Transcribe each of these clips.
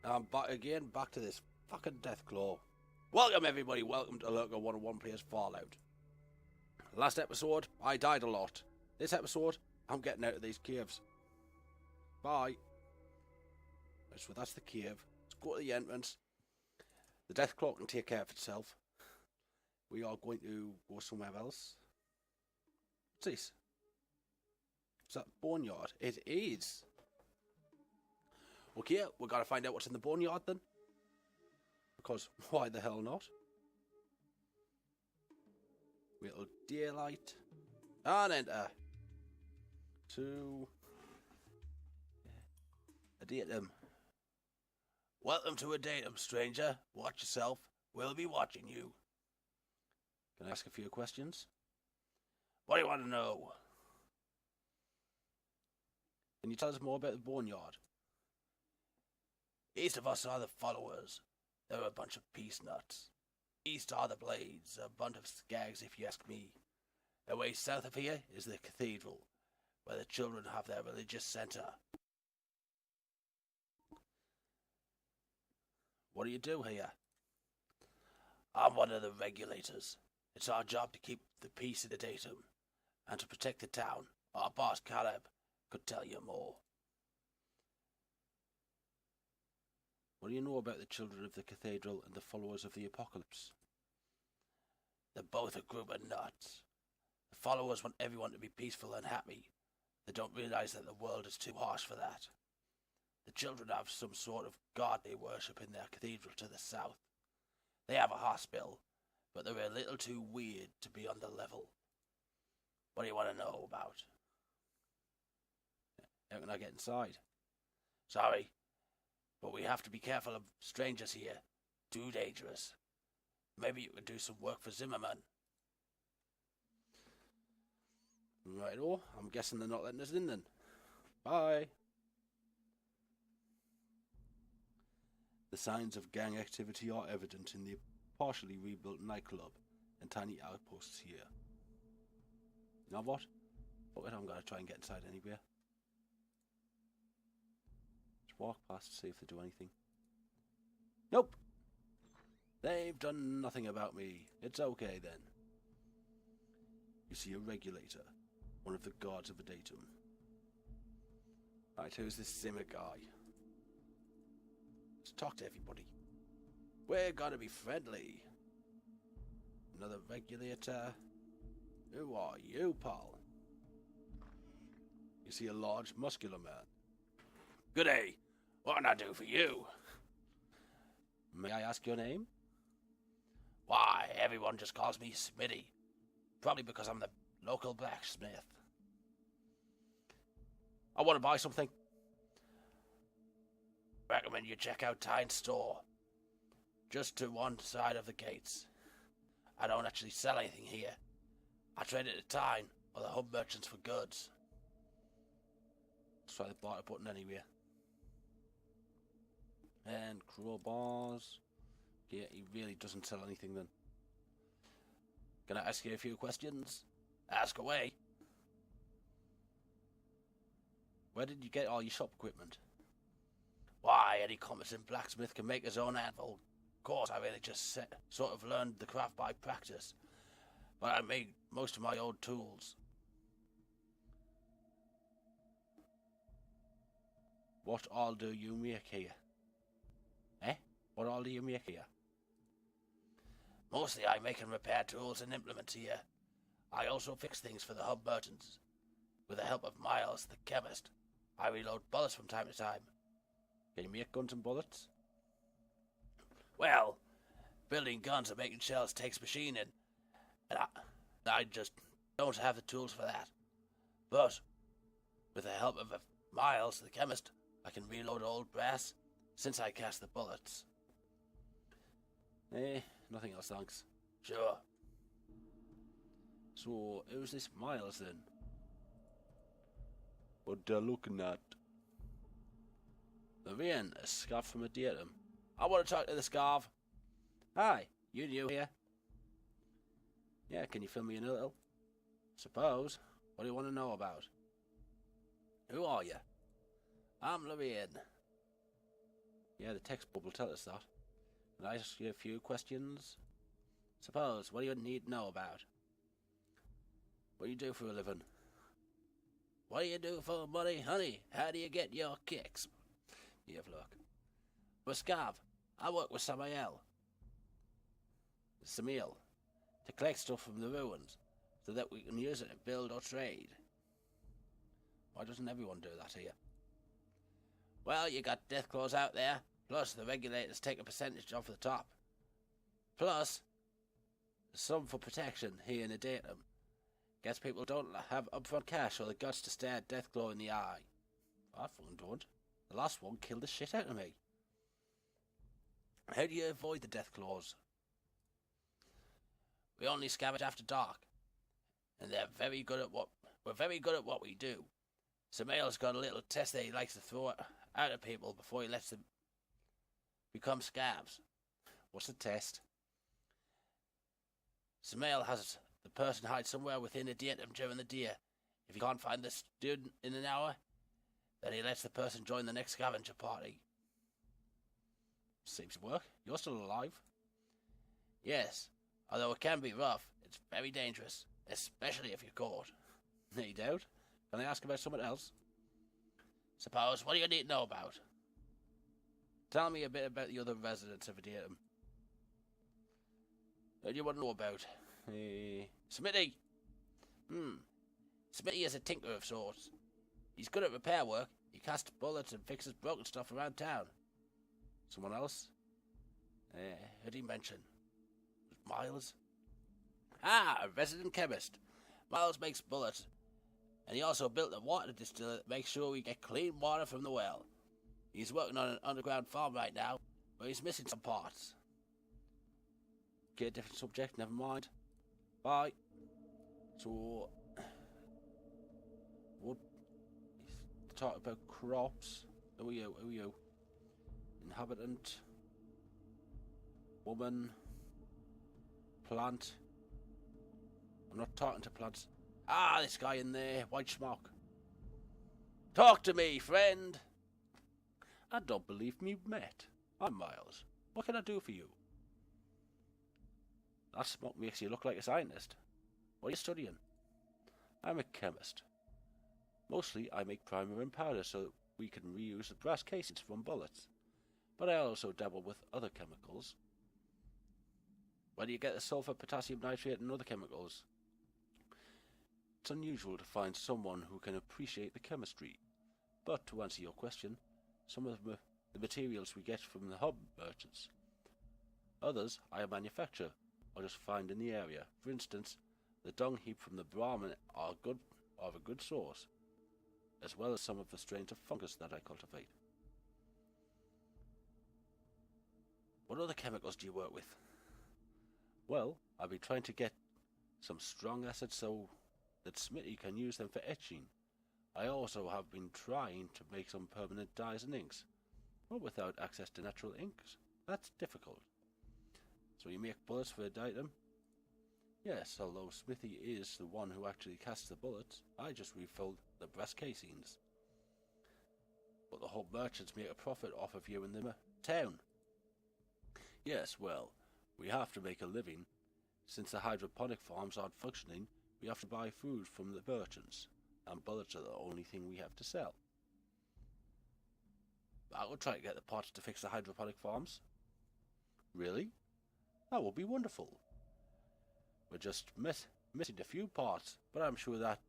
I'm back again, back to this fucking Deathclaw. Welcome everybody, welcome to Lurker101 Plays Fallout. Last episode, I died a lot. This episode, I'm getting out of these caves. Bye. So that's the cave. Let's go to the entrance. The Deathclaw can take care of itself. We are going to go somewhere else. What's this? Is that boneyard? It is. Okay, we've got to find out what's in the boneyard then. Because why the hell not? Little daylight. And enter. To a datum. Welcome to a datum, stranger. Watch yourself. We'll be watching you. Can I ask a few questions? What do you want to know? Can you tell us more about the boneyard? East of us are the followers. They're a bunch of peace nuts. East are the blades, a bunch of skags if you ask me. Away south of here is the cathedral, where the children have their religious center. What do you do here? I'm one of the regulators. It's our job to keep the peace in the datum, and to protect the town. Our boss, Caleb, could tell you more. What do you know about the children of the cathedral and the followers of the apocalypse? They're both a group of nuts. The followers want everyone to be peaceful and happy. They don't realize that the world is too harsh for that. The children have some sort of god they worship in their cathedral to the south. They have a hospital, but they're a little too weird to be on the level. What do you want to know about? How can I get inside? Sorry, but we have to be careful of strangers here. Too dangerous. Maybe you could do some work for Zimmerman. Righto, I'm guessing they're not letting us in then. Bye. The signs of gang activity are evident in the partially rebuilt nightclub and tiny outposts here. You know what? Fuck it, I'm gonna try and get inside anywhere. Just walk past to see if they do anything. Nope! They've done nothing about me. It's okay then. You see a regulator, one of the guards of a datum. Right, who's this Zimmer guy? Let's talk to everybody. We're gonna be friendly. Another regulator. Who are you, pal? You see a large, muscular man. Good day. What can I do for you? May I ask your name? Why, everyone just calls me Smitty. Probably because I'm the local blacksmith. I want to buy something. Recommend you check out Tyne's store. Just to one side of the gates. I don't actually sell anything here. I trade it to Tyne or the hub merchants for goods. Let's try the barter button anywhere. And crowbars. Yeah, he really doesn't sell anything then. Can I ask you a few questions? Ask away. Where did you get all your shop equipment? Why, any competent blacksmith can make his own anvil. Of course, I really just sort of learned the craft by practice. But I made most of my own tools. What all do you make here? Eh? What all do you make here? Mostly I make and repair tools and implements here. I also fix things for the hub merchants. With the help of Miles, the chemist, I reload bullets from time to time. Can you make guns and bullets? Well, building guns and making shells takes machining, and I just don't have the tools for that. But, with the help of Miles, the chemist, I can reload old brass, since I cast the bullets. Nothing else, thanks. Sure. So, who's this Miles then? What they're looking at? Lorraine, a scarf from a datum. I want to talk to the scarf. Hi, you new here? Yeah, can you fill me in a little? Suppose. What do you want to know about? Who are you? I'm Lorraine. Yeah, the textbook will tell us that. Can I ask you a few questions? Suppose, what do you need to know about? What do you do for a living? What do you do for money, honey? How do you get your kicks? You have a look. I'm a scav. I work with Samael, to collect stuff from the ruins, so that we can use it to build or trade. Why doesn't everyone do that here? Well, you got deathclaws out there, plus the regulators take a percentage off the top. Plus, some for protection here in the datum. Guess people don't have upfront cash or the guts to stare at Deathclaw in the eye. I fucking don't. The last one killed the shit out of me. How do you avoid the Deathclaws? We only scavenge after dark, and we're very good at what we do. Samael's got a little test that he likes to throw out at people before he lets them become scabs. What's the test? Samael has the person hide somewhere within a datum during the day. If he can't find the student in an hour, then he lets the person join the next scavenger party. Seems to work. You're still alive? Yes, although it can be rough. It's very dangerous, especially if you're caught. No doubt. Can I ask about something else? Suppose, what do you need to know about? Tell me a bit about the other residents of a datum. What do you want to know about? Smitty! Smitty is a tinker of sorts. He's good at repair work. He casts bullets and fixes broken stuff around town. Someone else? Who did he mention? Miles? Ah, a resident chemist. Miles makes bullets. And he also built a water distiller that makes sure we get clean water from the well. He's working on an underground farm right now, but he's missing some parts. Okay, different subject, never mind. Bye. So, what? Talk about crops. Who are you? Who are you? Inhabitant. Woman. Plant. I'm not talking to plants. Ah, this guy in there, white smock. Talk to me, friend. I don't believe me met. I'm Miles. What can I do for you? That smoke makes you look like a scientist. What are you studying? I'm a chemist. Mostly I make primer and powder so that we can reuse the brass casings from bullets. But I also dabble with other chemicals. Where do you get the sulfur, potassium nitrate and other chemicals? It's unusual to find someone who can appreciate the chemistry. But to answer your question, some of the materials we get from the hub merchants. Others I manufacture or just find in the area. For instance, the dung heap from the Brahmin are a good source, as well as some of the strains of fungus that I cultivate. What other chemicals do you work with? Well, I've been trying to get some strong acids so that Smitty can use them for etching. I also have been trying to make some permanent dyes and inks, but without access to natural inks, that's difficult. So you make bullets for a datum? Yes, although Smithy is the one who actually casts the bullets, I just refilled the brass casings. But the whole merchants make a profit off of you in the town. Yes, well, we have to make a living. Since the hydroponic farms aren't functioning, we have to buy food from the merchants, and bullets are the only thing we have to sell. I will try to get the parts to fix the hydroponic farms. Really? That would be wonderful. We're just missing a few parts, but I'm sure that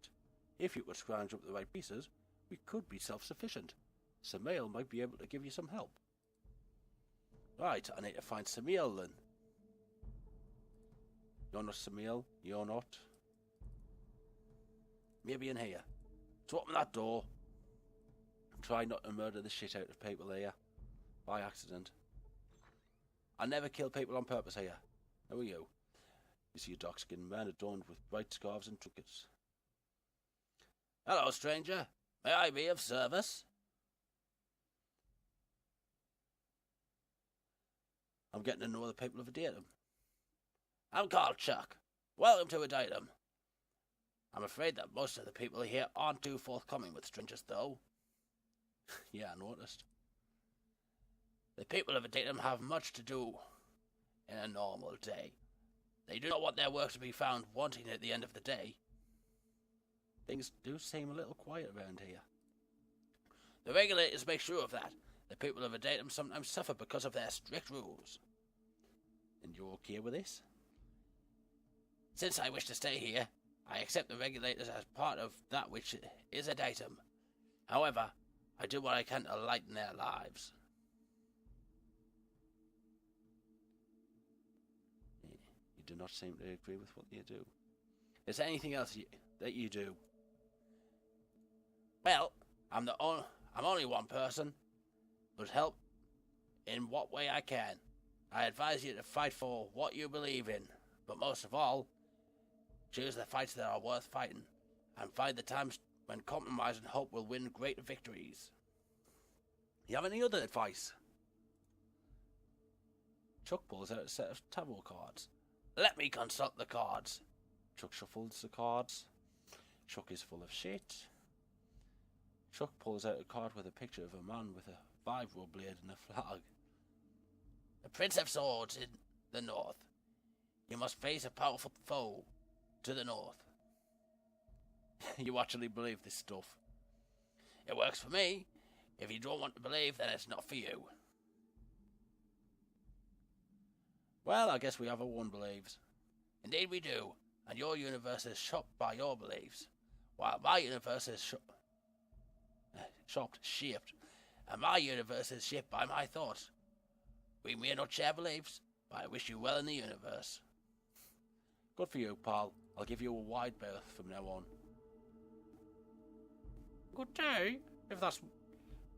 if you could scrounge up the right pieces, we could be self-sufficient. Samael might be able to give you some help. Right, I need to find Samael then. You're not Samael, you're not. Maybe in here. So open that door. Try not to murder the shit out of people here. By accident. I never kill people on purpose here. Who are you? You see a dark-skinned man adorned with bright scarves and trinkets. Hello, stranger. May I be of service? I'm getting to know the people of a datum. I'm called Chuck. Welcome to a datum. I'm afraid that most of the people here aren't too forthcoming with strangers, though. Yeah, I noticed. The people of Adatum have much to do in a normal day. They do not want their work to be found wanting at the end of the day. Things do seem a little quiet around here. The regulators make sure of that. The people of Adatum sometimes suffer because of their strict rules. And you're okay with this? Since I wish to stay here, I accept the regulators as part of that which is Adatum. However, I do what I can to lighten their lives. You do not seem to agree with what you do. Is there anything else that you do? Well, I'm only one person, but help in what way I can. I advise you to fight for what you believe in, but most of all, choose the fights that are worth fighting, and find the times when compromise and hope will win great victories. You have any other advice? Chuck pulls out a set of tarot cards. Let me consult the cards. Chuck shuffles the cards. Chuck is full of shit. Chuck pulls out a card with a picture of a man with a vibro blade and a flag. The Prince of Swords in the north. You must face a powerful foe to the north. You actually believe this stuff. It works for me. If you don't want to believe, then it's not for you. Well, I guess we have one believes. Indeed we do, and your universe is shopped by your beliefs, while my universe is shaped, and my universe is shaped by my thoughts. We may not share beliefs, but I wish you well in the universe. Good for you, pal. I'll give you a wide berth from now on. Good day, if that's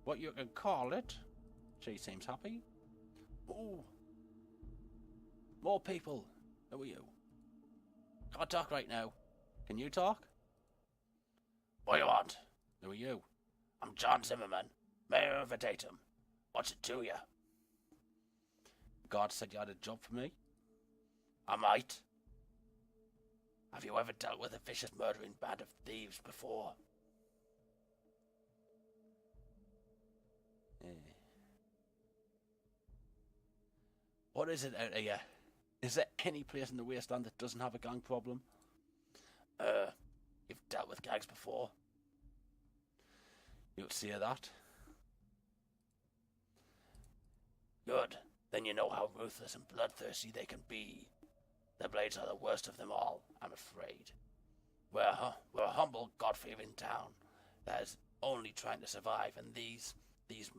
what you can call it. She seems happy. Ooh. More people. Who are you? Can't talk right now. Can you talk? What do you want? Who are you? I'm John Zimmerman, Mayor of Adatum. What's it to you? God said you had a job for me. I might. Have you ever dealt with a vicious murdering band of thieves before? What is it out here? Is there any place in the wasteland that doesn't have a gang problem? You've dealt with gangs before. You'll see that. Good. Then you know how ruthless and bloodthirsty they can be. The Blades are the worst of them all, I'm afraid. We're a humble, God-fearing town that is only trying to survive, and these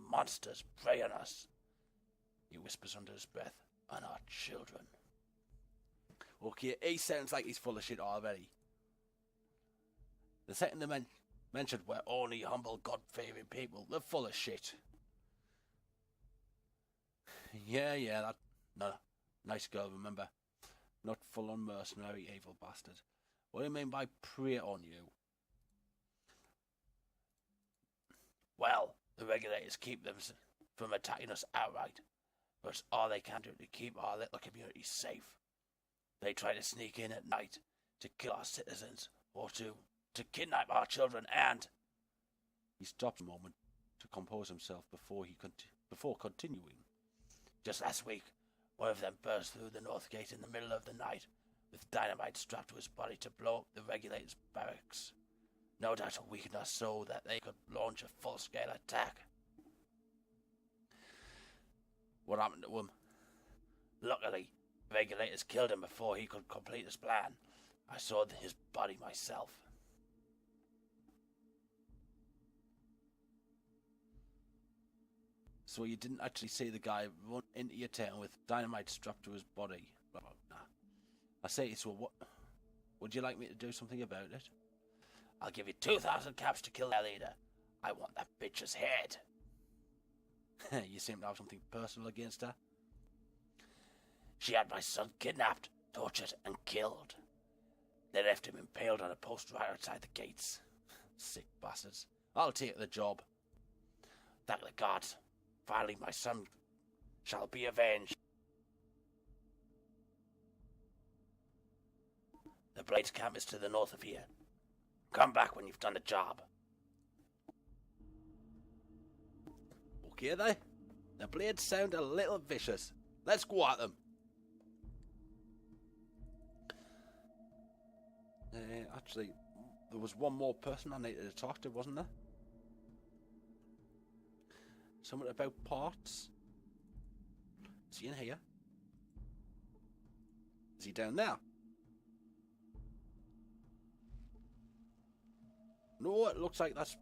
monsters prey on us. He whispers under his breath, on our children. Okay, he sounds like he's full of shit already. The second they mentioned we're only humble, God-fearing people, they're full of shit. Yeah, that... No, nice girl, remember. Not full-on mercenary, evil bastard. What do you mean by prey on you? Well, the regulators keep them from attacking us outright. But it's all they can do to keep our little community safe. They try to sneak in at night to kill our citizens or to kidnap our children and... He stopped a moment to compose himself before continuing. Just last week, one of them burst through the north gate in the middle of the night with dynamite strapped to his body to blow up the regulators' barracks. No doubt to weaken us so that they could launch a full-scale attack. What happened to him? Luckily, the regulators killed him before he could complete his plan. I saw his body myself. So you didn't actually see the guy run into your town with dynamite strapped to his body? Nah. I say, so what? Would you like me to do something about it? I'll give you 2,000 caps to kill their leader. I want that bitch's head. You seem to have something personal against her. She had my son kidnapped, tortured, and killed. They left him impaled on a post right outside the gates. Sick bastards. I'll take the job. Thank the gods. Finally, my son shall be avenged. The Blades camp is to the north of here. Come back when you've done the job. Okay, The blades sound a little vicious. Let's go at them. Actually, there was one more person I needed to talk to, wasn't there? Something about parts. Is he in here? Is he down there? No, it looks like that's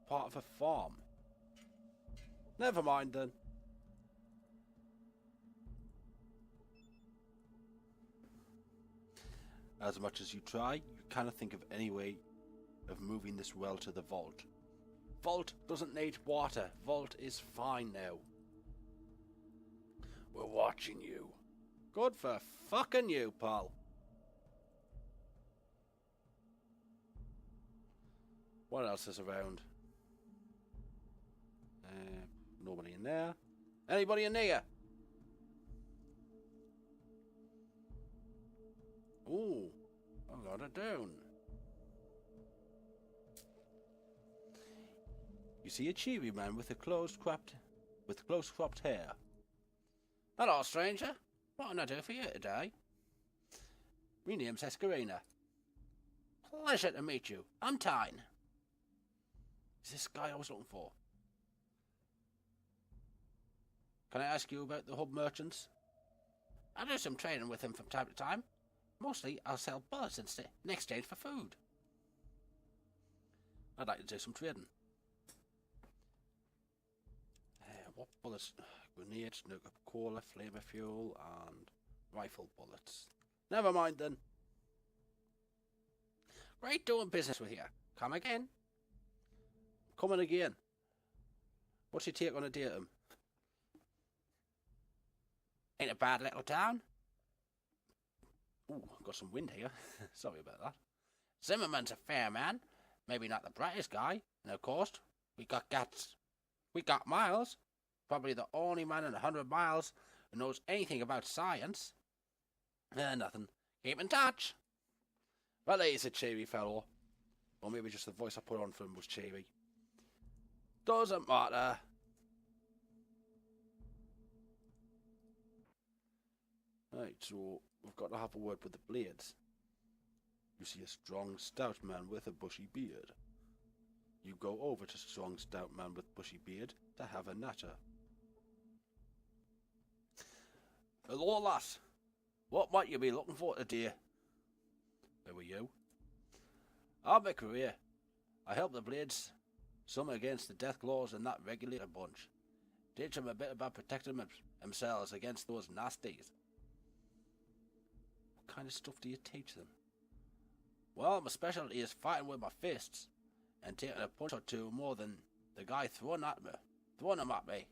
part of a farm. Never mind then. As much as you try, you cannot think of any way of moving this well to the vault. Vault doesn't need water. Vault is fine now. We're watching you. Good for fucking you, pal. What else is around? Nobody in there. Anybody in there? Ooh, I got it down. You see a cheery man with close cropped hair. Hello, stranger. What can I do for you today? My name's Escarina. Pleasure to meet you. I'm Tyne. Is this guy I was looking for? Can I ask you about the hub merchants? I do some trading with them from time to time. Mostly, I'll sell bullets in exchange for food. I'd like to do some trading. What bullets? Grenades, nuke cola, flavor fuel, and rifle bullets. Never mind then. Great doing business with you. Come again. Coming again. What's your take on a datum? Ain't a bad little town. Ooh, got some wind here. Sorry about that. Zimmerman's a fair man. Maybe not the brightest guy. And of course, we got Gats. We got Miles. Probably the only man in 100 miles who knows anything about science. Nothing. Keep in touch. Well, he's a cheery fellow. Or maybe just the voice I put on for him was cheery. Doesn't matter. Right, so we've got to have a word with the blades. You see a strong, stout man with a bushy beard. You go over to strong, stout man with bushy beard to have a natter. Hello, lass. What might you be looking for today? Who are you? I'm a career. I help the blades, some against the death claws and that regulator bunch. Teach them a bit about protecting themselves against those nasties. What kind of stuff do you teach them? Well, my specialty is fighting with my fists and taking a punch or two more than the guy throwing them at me.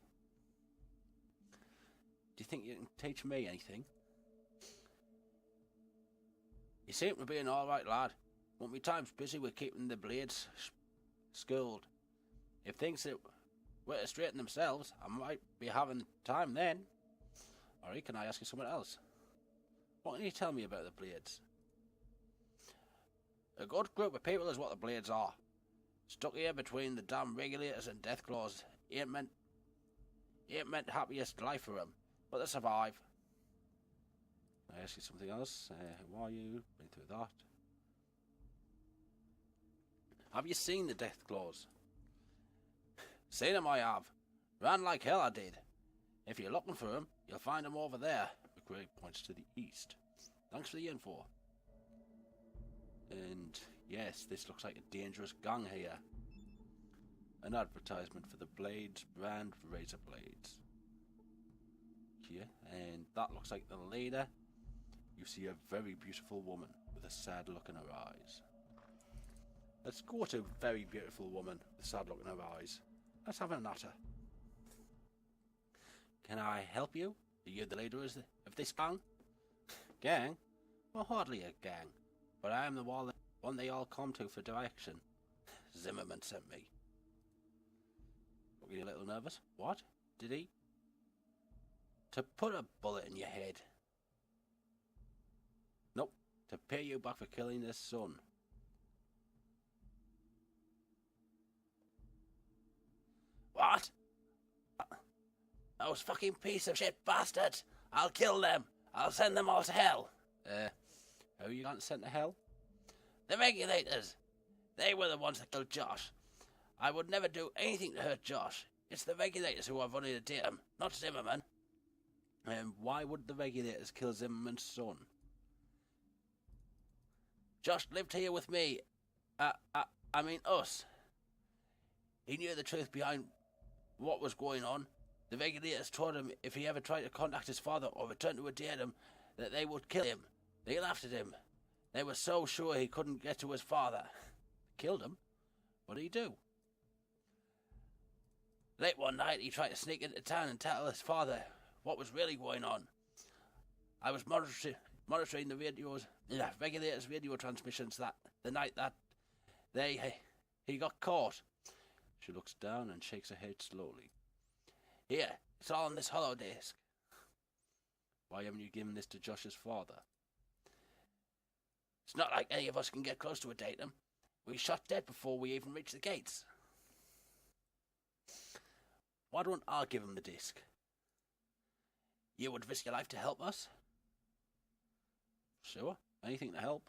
Do you think you can teach me anything? You seem to be an alright lad, but my time's busy with keeping the blades schooled. If things were to straighten themselves, I might be having time then. Or can I ask you something else? What can you tell me about the blades? A good group of people is what the blades are. Stuck here between the damn regulators and death claws ain't meant the happiest life for them, but they survive. Can I ask you something else? Who are you? Been through that. Have you seen the death claws? Seen them I have. Ran like hell I did. If you're looking for them, you'll find them over there. McRae points to the east. Thanks for the info. And yes, this looks like a dangerous gang here. An advertisement for the Blades brand razor blades. Here, and that looks like the leader. You see a very beautiful woman with a sad look in her eyes. Let's go to a very beautiful woman with a sad look in her eyes. Let's have a natter. Can I help you? Are you the leader of this gang? Gang? Well, hardly a gang, but I am the one they all come to for direction. Zimmerman sent me. Are you a little nervous? What? Did he? To put a bullet in your head. Nope. To pay you back for killing his son. What? Those fucking piece of shit bastards! I'll kill them! I'll send them all to hell! Who are you going to send to hell? The regulators! They were the ones that killed Josh. I would never do anything to hurt Josh. It's the regulators who are running the dam, not Zimmerman. And why would the regulators kill Zimmerman's son? Josh lived here with me. I mean us. He knew the truth behind what was going on. The regulators told him if he ever tried to contact his father or return to a datum, that they would kill him. They laughed at him. They were so sure he couldn't get to his father. Killed him? What did he do? Late one night, he tried to sneak into town and tell his father what was really going on. I was monitoring the regulators' radio transmissions the night that he got caught. She looks down and shakes her head slowly. Here, it's all on this hollow disk. Why haven't you given this to Josh's father? It's not like any of us can get close to a datum. We shot dead before we even reached the gates. Why don't I give him the disc? You would risk your life to help us? Sure, anything to help.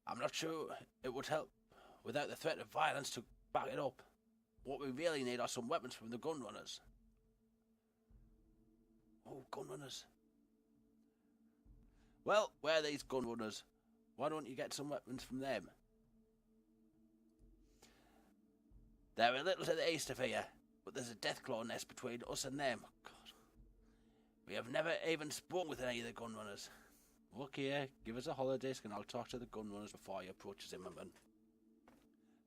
I'm not sure it would help without the threat of violence to back it up. What we really need are some weapons from the gun runners. Oh, gun runners. Well, where are these gun runners? Why don't you get some weapons from them? They're a little to the east of here, but there's a deathclaw nest between us and them. God. We have never even spoken with any of the gun runners. Look here, give us a holodisc and I'll talk to the gun runners before you approach Zimmerman.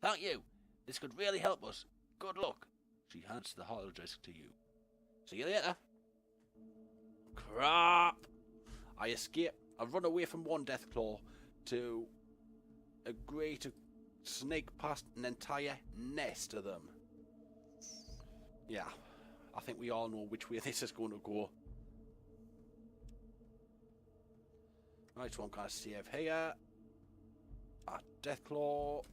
Thank you. This could really help us. Good luck. She hands the holodisc to you. See you later. Crap. I escape. I run away from one deathclaw to agree to snake past an entire nest of them. Yeah, I think we all know which way this is going to go. Right, so I'm going to save here. Deathclaw.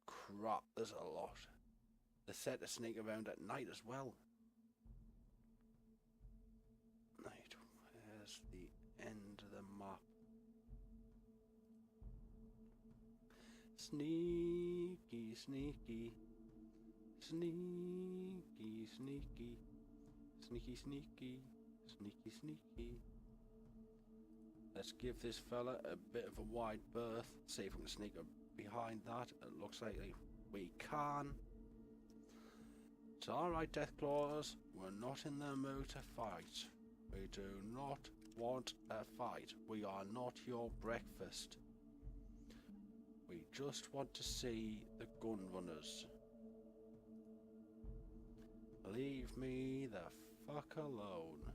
Crap, there's a lot. They're set to sneak around at night as well. Right, where's the end of the map? Sneaky, sneaky. Sneaky, sneaky. Sneaky, sneaky. Sneaky, sneaky. Let's give this fella a bit of a wide berth. See if we can sneak up behind that. It looks like we can. It's alright, Deathclaws. We're not in the mood to fight. We do not want a fight. We are not your breakfast. We just want to see the gun runners. Leave me the fuck alone.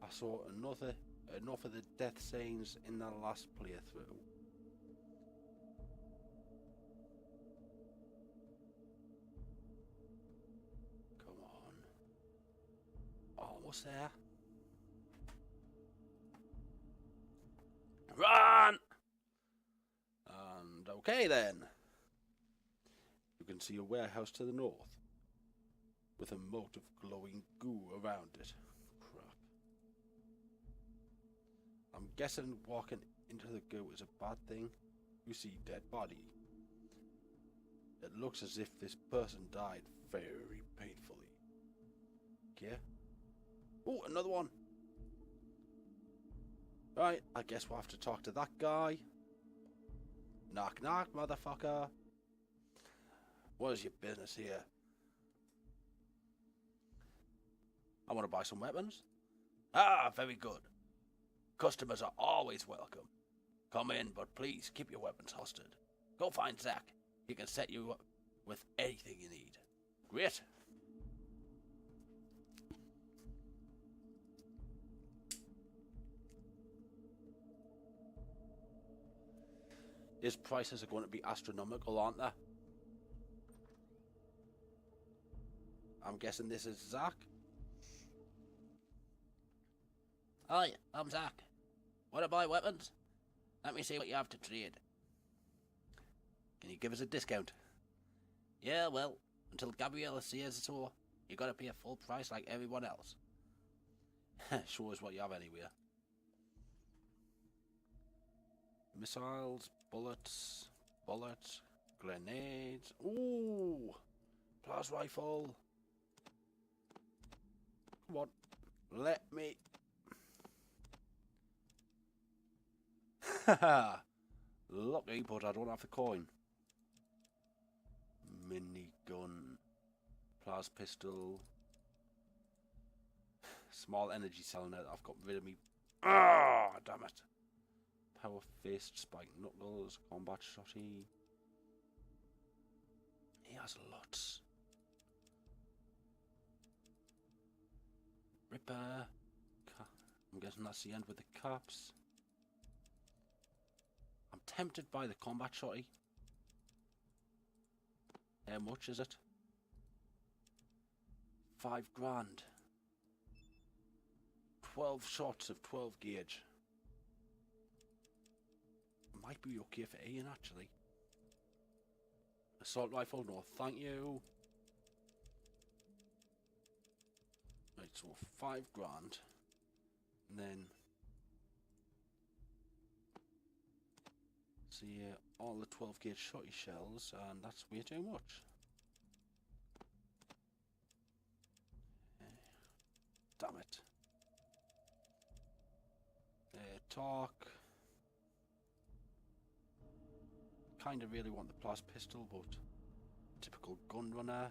I saw enough of the death scenes in the last playthrough. Come on. Almost there. Run! And okay then. You can see a warehouse to the north with a moat of glowing goo around it. Crap. I'm guessing walking into the goo is a bad thing. You see dead body. It looks as if this person died very painfully. Okay. Oh, another one. Right, I guess we'll have to talk to that guy. Knock knock, motherfucker. What is your business here? I want to buy some weapons. Ah, very good. Customers are always welcome. Come in, but please keep your weapons hosted. Go find Zach. He can set you up with anything you need. Great. His prices are going to be astronomical, aren't they? I'm guessing this is Zach. Hi, I'm Zach. Want to buy weapons? Let me see what you have to trade. Can you give us a discount? Yeah, well, until Gabriella says so, you gotta pay a full price like everyone else. Sure is what you have anywhere. Missiles, bullets, grenades. Ooh! Plasma rifle. Come on, let me. Haha! Lucky, but I don't have the coin. Minigun, plas pistol, small energy cell now that I've got rid of me. Ah, damn it! Power fist, spike knuckles, combat shotty. He has lots. Ripper. I'm guessing that's the end with the caps. I'm tempted by the combat shotty. How much is it? 5 grand. 12 shots of 12 gauge. Might be okay for Ian actually. Assault rifle, no thank you. Right, so 5 grand. And then see all the 12 gauge shotty shells, and that's way too much. Damn it. Talk. Kinda really want the plas pistol, but typical gun runner.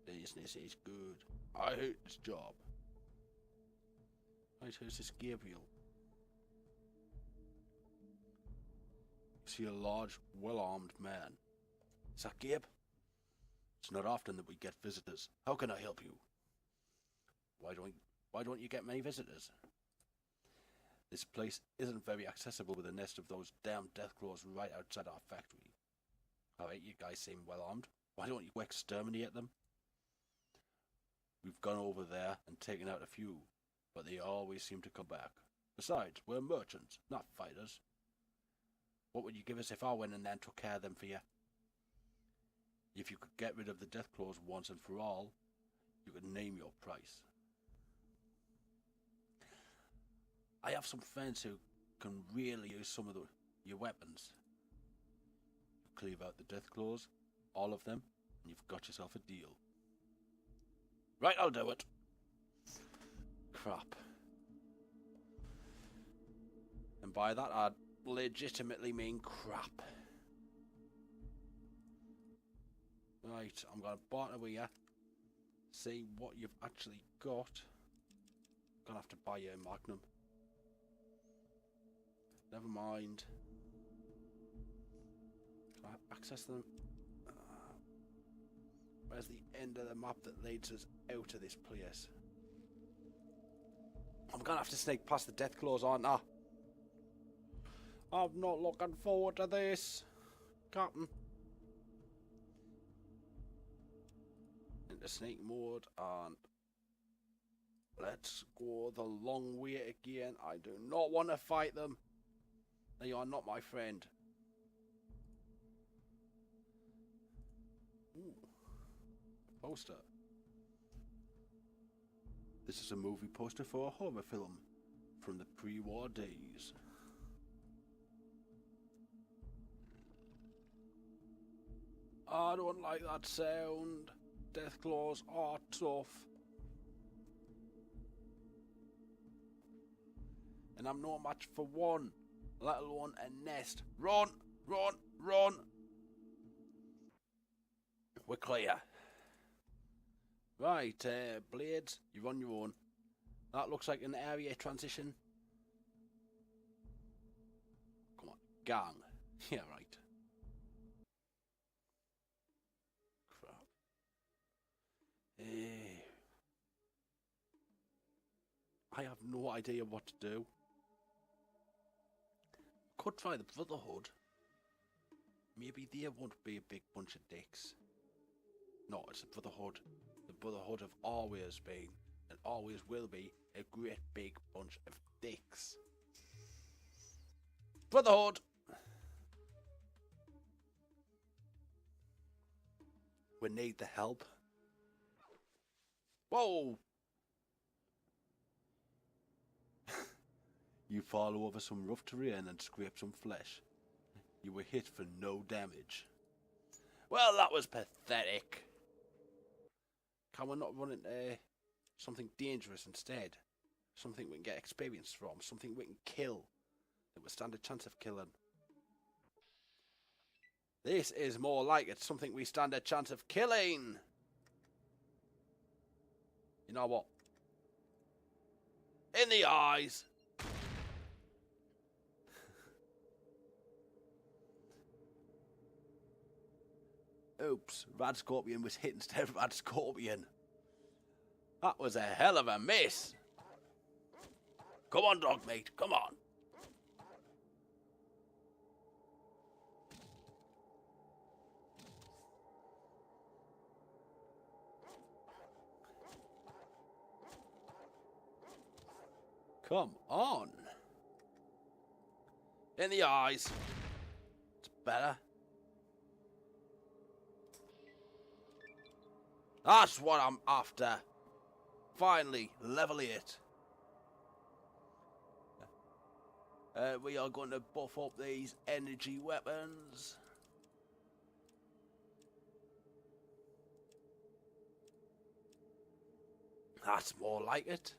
Business is good. I hate this job. Right, who's this Gabriel? See a large, well-armed man. Is that Gabe? It's not often that we get visitors. How can I help you? Why don't you get many visitors? This place isn't very accessible with a nest of those damn deathclaws right outside our factory. Alright, you guys seem well armed. Why don't you exterminate them? We've gone over there and taken out a few, but they always seem to come back. Besides, we're merchants, not fighters. What would you give us if I went in there and took care of them for you? If you could get rid of the deathclaws once and for all, you could name your price. I have some friends who can really use some of your weapons. You cleave out the deathclaws, all of them, and you've got yourself a deal. Right, I'll do it. Crap. And by that, I legitimately mean crap. Right, I'm going to barter with you. See what you've actually got. Gonna have to buy you a Magnum. Never mind. Can I access them? Where's the end of the map that leads us out of this place? I'm gonna have to sneak past the deathclaws, aren't I? I'm not looking forward to this, Captain. Into sneak mode and let's go the long way again. I do not want to fight them. They are not my friend. Ooh. Poster. This is a movie poster for a horror film from the pre-war days. I don't like that sound. Deathclaws are tough. And I'm no match for one, let alone a nest. Run! Run! Run! We're clear. Right, Blades, you're on your own. That looks like an area transition. Come on, gang. Yeah, right. Crap. I have no idea what to do. Could try the Brotherhood. Maybe they won't be a big bunch of dicks. No, it's the Brotherhood. The Brotherhood have always been, and always will be, a great big bunch of dicks. Brotherhood! We need the help. Whoa! You fall over some rough terrain and scrape some flesh. You were hit for no damage. Well, that was pathetic. Can we not run into something dangerous instead? Something we can get experience from. Something we can kill. That we stand a chance of killing. This is more like it's something we stand a chance of killing. You know what? In the eyes. Oops, Rad Scorpion was hit instead of Rad Scorpion. That was a hell of a miss. Come on, dog mate, come on. Come on. In the eyes. It's better. That's what I'm after. Finally, level 8. We are going to buff up these energy weapons. That's more like it.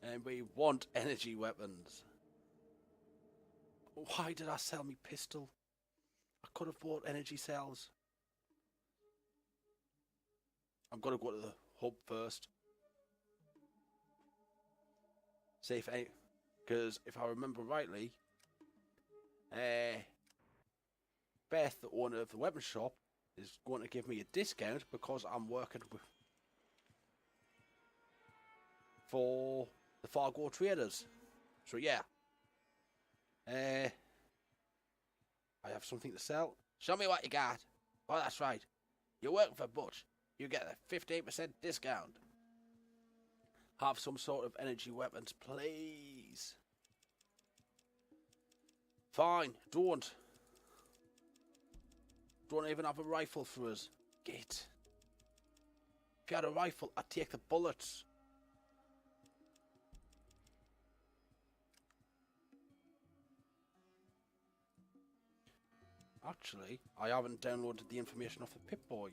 And we want energy weapons. Why did I sell me pistol? I could have bought energy cells. I'm going to go to the hub first. See if any... Because if I remember rightly, Beth, the owner of the weapon shop, is going to give me a discount because I'm working for the Fargo traders. So yeah. I have something to sell. Show me what you got. Oh, that's right. You're working for Butch. You get a 15% discount. Have some sort of energy weapons, please. Fine, don't. Don't even have a rifle for us. Git. If you had a rifle, I'd take the bullets. Actually, I haven't downloaded the information off the Pip-Boy.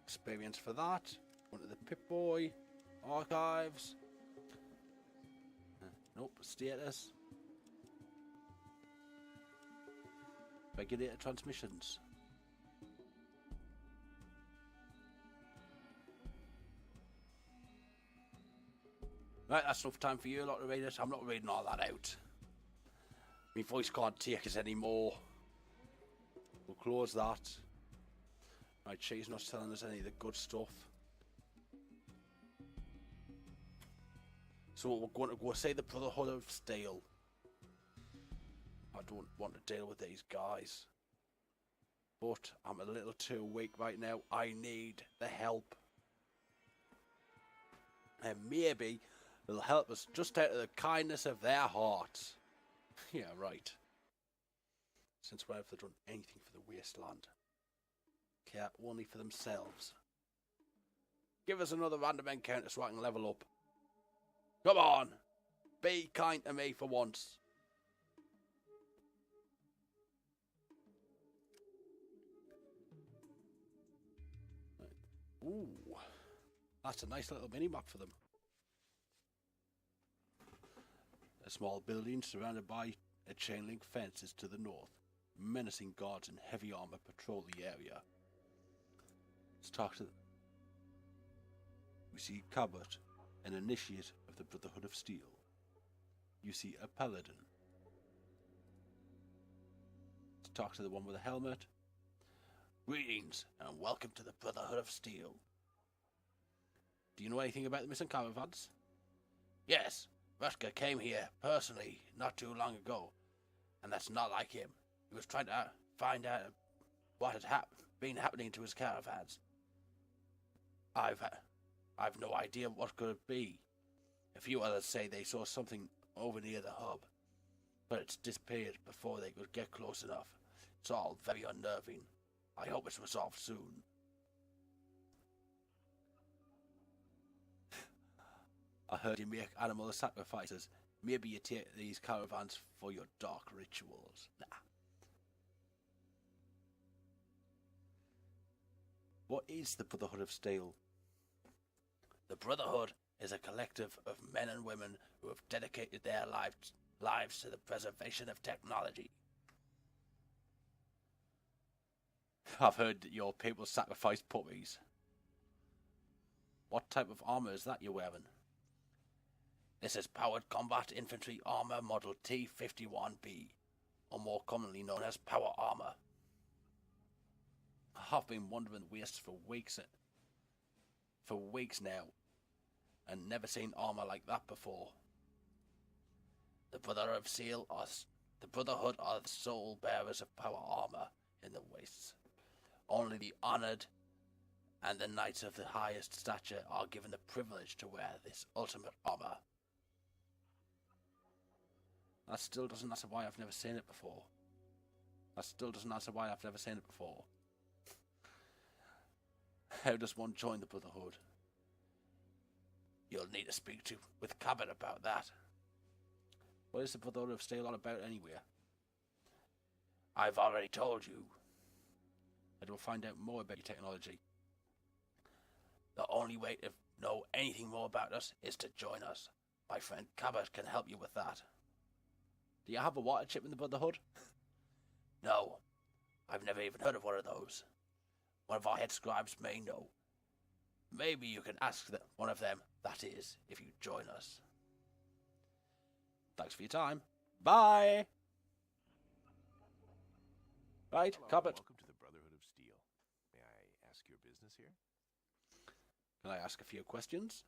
Experience for that. Go to the Pip-Boy. Archives. Nope, status. Regulator transmissions. Right, that's enough time for you lot to read it. I'm not reading all that out. My voice can't take it anymore. We'll close that. Right, she's not telling us any of the good stuff. So we're going to go see the Brotherhood of Steel. I don't want to deal with these guys. But I'm a little too weak right now. I need the help. And maybe they'll help us just out of the kindness of their hearts. Yeah, right. Since when have they done anything for the wasteland? Care only for themselves. Give us another random encounter so I can level up. Come on! Be kind to me for once. Ooh. That's a nice little mini-map for them. A small building surrounded by a chain-link fence is to the north. Menacing guards in heavy armor patrol the area. Let's talk to them. We see Cabot, an initiate of the Brotherhood of Steel. You see a paladin. Let's talk to the one with the helmet. Greetings and welcome to the Brotherhood of Steel. Do you know anything about the missing caravans? Yes, Rutger came here personally not too long ago, and that's not like him. He was trying to find out what had been happening to his caravans. I've no idea what could it be. A few others say they saw something over near the hub. but it's disappeared before they could get close enough. It's all very unnerving. I hope it's resolved soon. I heard you make animal sacrifices. Maybe you take these caravans for your dark rituals. Nah. What is the Brotherhood of Steel? The Brotherhood is a collective of men and women who have dedicated their lives to the preservation of technology. I've heard that your people sacrifice puppies. What type of armor is that you're wearing? This is Powered Combat Infantry Armor Model T-51B, or more commonly known as Power Armor. I've been wandering the wastes for weeks now, and never seen armor like that before. The Brotherhood are the sole bearers of power armor in the wastes. Only the honored and the knights of the highest stature are given the privilege to wear this ultimate armor. That still doesn't answer why I've never seen it before. How does one join the Brotherhood? You'll need to speak with Cabot about that. What is the Brotherhood of Steel all about anyway? I've already told you. I will find out more about your technology. The only way to know anything more about us is to join us. My friend Cabot can help you with that. Do you have a water chip in the Brotherhood? No, I've never even heard of one of those. One of our head scribes may know. Maybe you can ask one of them, that is, if you join us. Thanks for your time. Bye! Right, Hello, Cabot. welcome to the Brotherhood of Steel. May I ask your business here? Can I ask a few questions?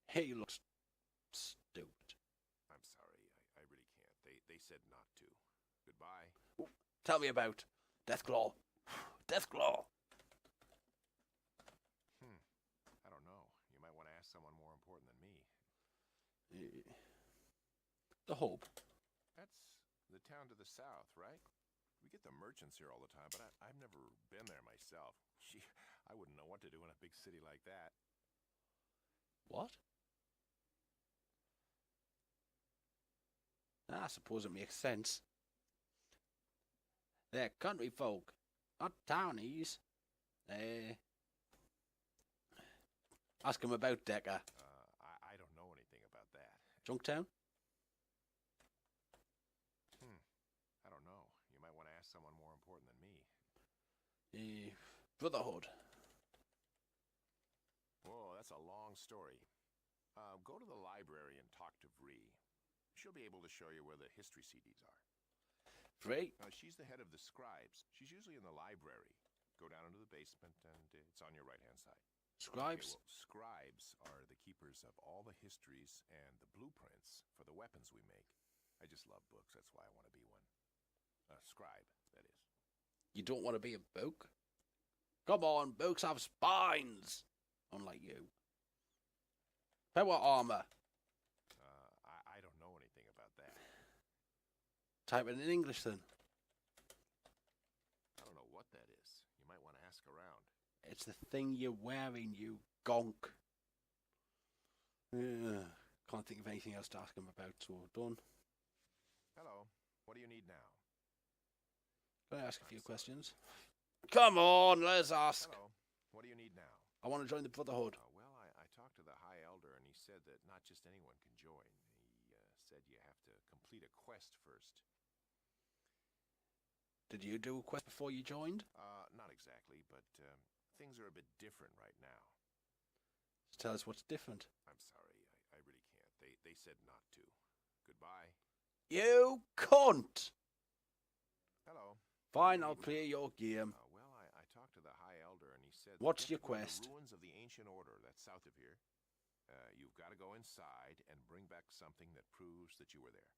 He looks stupid. I'm sorry, I really can't. They said not to. Goodbye. Tell me about Deathclaw. Deathclaw! I don't know. You might want to ask someone more important than me. The Hope. That's the town to the south, right? We get the merchants here all the time, but I've never been there myself. Gee, I wouldn't know what to do in a big city like that. What? I suppose it makes sense. They're country folk, not townies. Ask him about Decker. I don't know anything about that. Junktown? I don't know. You might want to ask someone more important than me. Brotherhood. Whoa, that's a long story. Go to the library and talk to Vree. She'll be able to show you where the history CDs are. Vree? She's the head of the scribes. She's usually in the library. Go down into the basement, and it's on your right-hand side. Scribes? Okay, well, scribes are the keepers of all the histories and the blueprints for the weapons we make. I just love books. That's why I want to be one. A scribe, that is. You don't want to be a book? Come on, books have spines! Unlike you. Power armor. I don't know anything about that. Type it in English then. I don't know what that is. You might want to ask around. It's the thing you're wearing, you gonk. Can't think of anything else to ask him about, so done. Hello. What do you need now? Can I ask a few questions? Come on, let's ask. Hello. What do you need now? I want to join the Brotherhood. Well, I talked to the High Elder, and he said that not just anyone can join. He said you have to complete a quest first. Did you do a quest before you joined? Not exactly, but things are a bit different right now. Just tell us what's different. I'm sorry, I really can't. They said not to. Goodbye. You cunt! Hello. Fine, I'll play your game. Well, I talked to the High Elder, and he said... What's your go to quest? the ruins of the Ancient Order, that's south of here. You've got to go inside and bring back something that proves that you were there.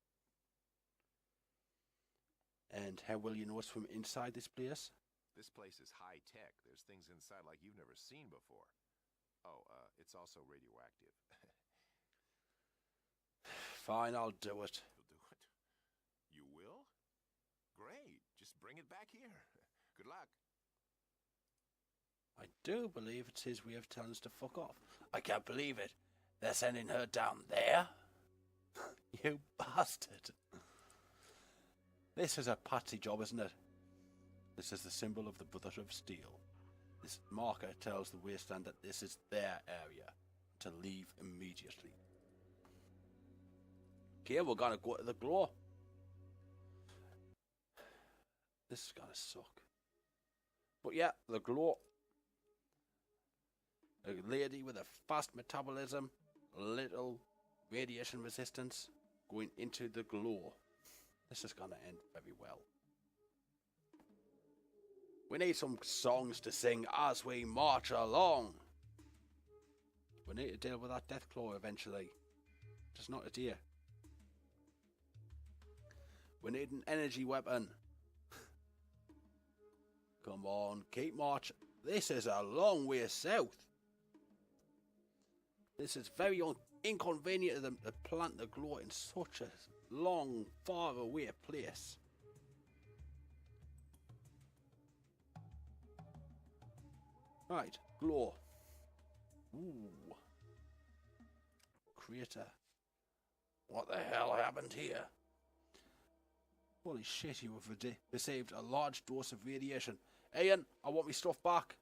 And how will you know it's from inside this place? This place is high-tech. There's things inside like you've never seen before. Oh, it's also radioactive. Fine, I'll do it. You'll do it? You back here. Good luck. I do believe it's his way of telling us to fuck off. I can't believe it. They're sending her down there? You bastard. This is a patsy job, isn't it? This is the symbol of the Brotherhood of Steel. This marker tells the Wasteland that this is their area, to leave immediately. Okay, we're gonna go to the glow. This is gonna suck. But yeah, the glow. A lady with a fast metabolism, little radiation resistance, going into the glow. This is gonna end very well. We need some songs to sing as we march along. We need to deal with that death claw eventually. Just not today. We need an energy weapon. Come on, keep marching. This is a long way south. This is very inconvenient of them to plant the glow in such a long, far away place. Right, glow. Ooh. Crater. What the hell happened here? Holy shit, you have received a large dose of radiation. Ian, I want my stuff back.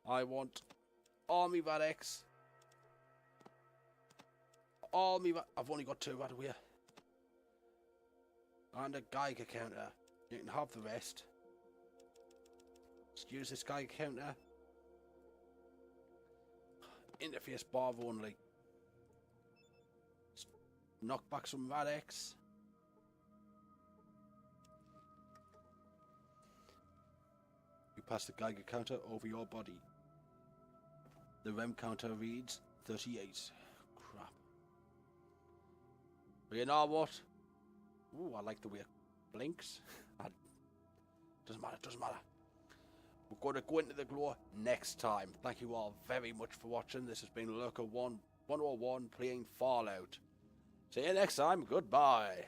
I want all my Vadex. All my I've only got 2 right away. And a Geiger counter. You can have the rest. Excuse this Geiger counter. Interface bar only. Let's knock back some Vadex. You pass the Geiger counter over your body. The REM counter reads 38. Crap. But you know what? Ooh, I like the way it blinks. Doesn't matter. We're going to go into the glow next time. Thank you all very much for watching. This has been Lurker101 playing Fallout. See you next time. Goodbye.